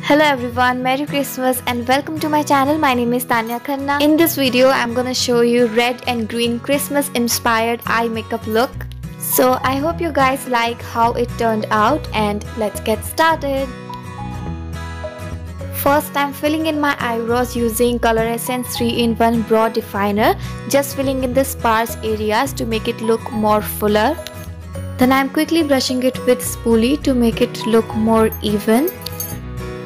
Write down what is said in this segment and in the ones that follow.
Hello everyone, Merry Christmas and welcome to my channel. My name is Tanya Khanna. In this video, I'm gonna show you red and green Christmas inspired eye makeup look. So I hope you guys like how it turned out and let's get started. First, I'm filling in my eyebrows using Color Essence 3-in-1 Brow Definer, just filling in the sparse areas to make it look more fuller. Then I'm quickly brushing it with spoolie to make it look more even.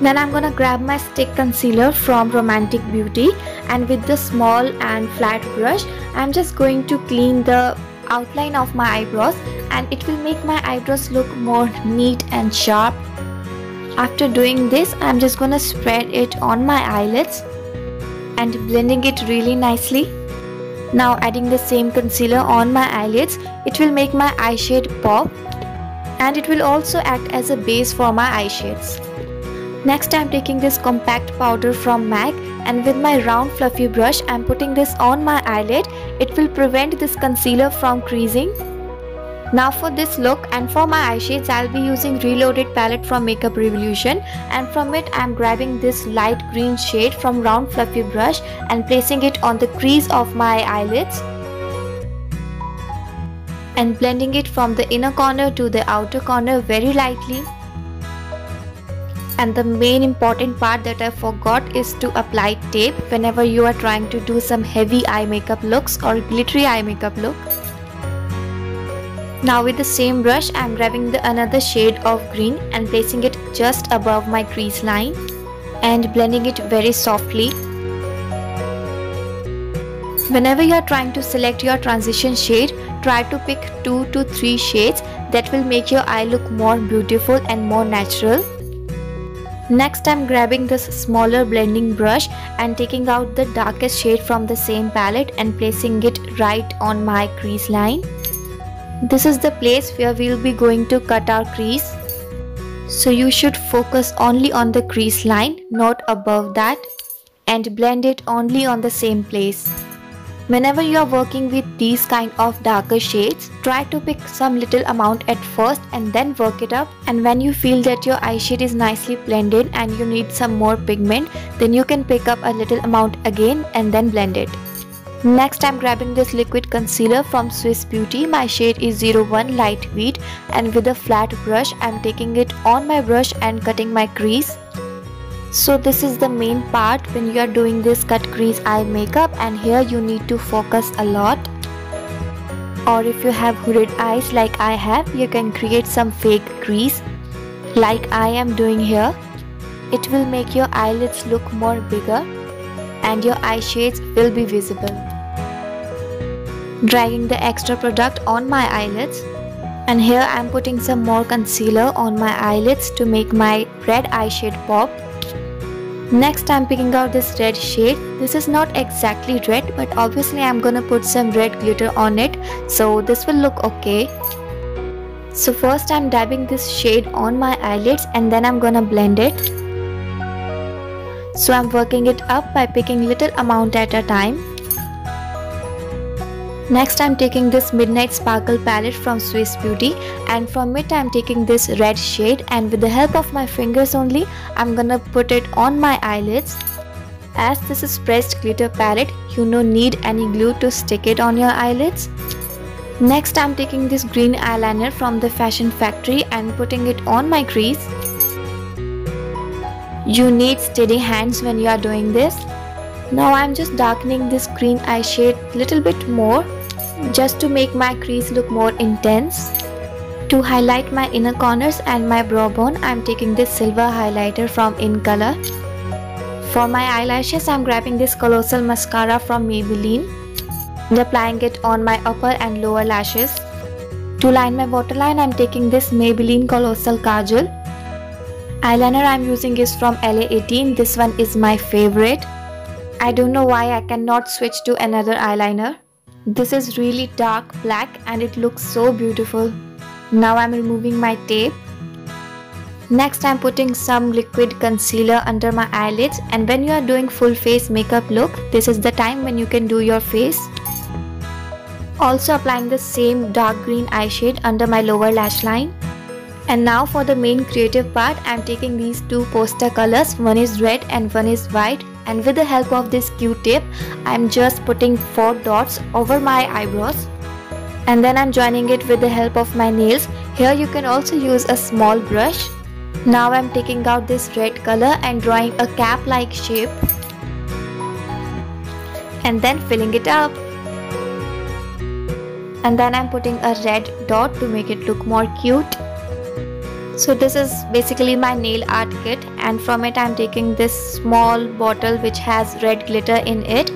Then I'm gonna grab my stick concealer from Romantic Beauty, and with the small and flat brush, I'm just going to clean the outline of my eyebrows, and it will make my eyebrows look more neat and sharp. After doing this, I'm just gonna spread it on my eyelids and blending it really nicely. Now adding the same concealer on my eyelids, it will make my eye shade pop, and it will also act as a base for my eye shades. Next, I'm taking this compact powder from MAC, and with my round fluffy brush, I'm putting this on my eyelid. It will prevent this concealer from creasing. Now for this look and for my eye shades, I'll be using Reloaded palette from Makeup Revolution, and from it I'm grabbing this light green shade from round fluffy brush and placing it on the crease of my eyelids and blending it from the inner corner to the outer corner very lightly. And the main important part that I forgot is to apply tape whenever you are trying to do some heavy eye makeup looks or glittery eye makeup look. Now with the same brush, I am grabbing another shade of green and placing it just above my crease line and blending it very softly. Whenever you are trying to select your transition shade, try to pick 2 to 3 shades that will make your eye look more beautiful and more natural. Next, I'm grabbing this smaller blending brush and taking out the darkest shade from the same palette and placing it right on my crease line. This is the place where we'll be going to cut our crease. So you should focus only on the crease line, not above that, and blend it only on the same place. Whenever you are working with these kind of darker shades, try to pick some little amount at first and then work it up. And when you feel that your eye shade is nicely blended and you need some more pigment, then you can pick up a little amount again and then blend it. Next, I'm grabbing this liquid concealer from Swiss Beauty. My shade is 01 Light Wheat, and with a flat brush, I'm taking it on my brush and cutting my crease. So this is the main part when you are doing this cut crease eye makeup, and here you need to focus a lot. Or if you have hooded eyes like I have, you can create some fake crease like I am doing here. It will make your eyelids look more bigger and your eye shades will be visible. Dragging the extra product on my eyelids, and here I am putting some more concealer on my eyelids to make my red eye shade pop. Next, I'm picking out this red shade. This is not exactly red, but obviously I'm gonna put some red glitter on it, so this will look okay. So first I'm dabbing this shade on my eyelids and then I'm gonna blend it. So I'm working it up by picking little amount at a time. Next, I'm taking this Midnight Sparkle palette from Swiss Beauty, and from it I'm taking this red shade, and with the help of my fingers only, I'm gonna put it on my eyelids. As this is pressed glitter palette, you don't need any glue to stick it on your eyelids. Next, I'm taking this green eyeliner from the Fashion Factory and putting it on my crease. You need steady hands when you are doing this. Now I'm just darkening this green eye shade little bit more, just to make my crease look more intense. To highlight my inner corners and my brow bone, I'm taking this silver highlighter from In Color. For my eyelashes, I'm grabbing this Colossal Mascara from Maybelline and applying it on my upper and lower lashes. To line my waterline, I'm taking this Maybelline Colossal Kajal. Eyeliner I'm using is from LA18. This one is my favorite. I don't know why I cannot switch to another eyeliner. This is really dark black and it looks so beautiful. Now I'm removing my tape. Next, I'm putting some liquid concealer under my eyelids, and when you are doing full face makeup look, this is the time when you can do your face. Also applying the same dark green eye shade under my lower lash line. And now for the main creative part, I am taking these two poster colors, one is red and one is white, and with the help of this Q-tip, I am just putting 4 dots over my eyebrows. And then I am joining it with the help of my nails. Here you can also use a small brush. Now I am taking out this red color and drawing a cap-like shape. And then filling it up. And then I am putting a red dot to make it look more cute. So this is basically my nail art kit, and from it I am taking this small bottle which has red glitter in it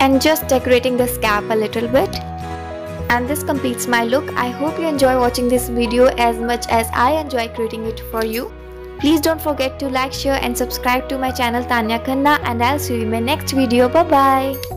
and just decorating the cap a little bit. And this completes my look. I hope you enjoy watching this video as much as I enjoy creating it for you. Please don't forget to like, share and subscribe to my channel Tanya Khanna, and I'll see you in my next video. Bye bye.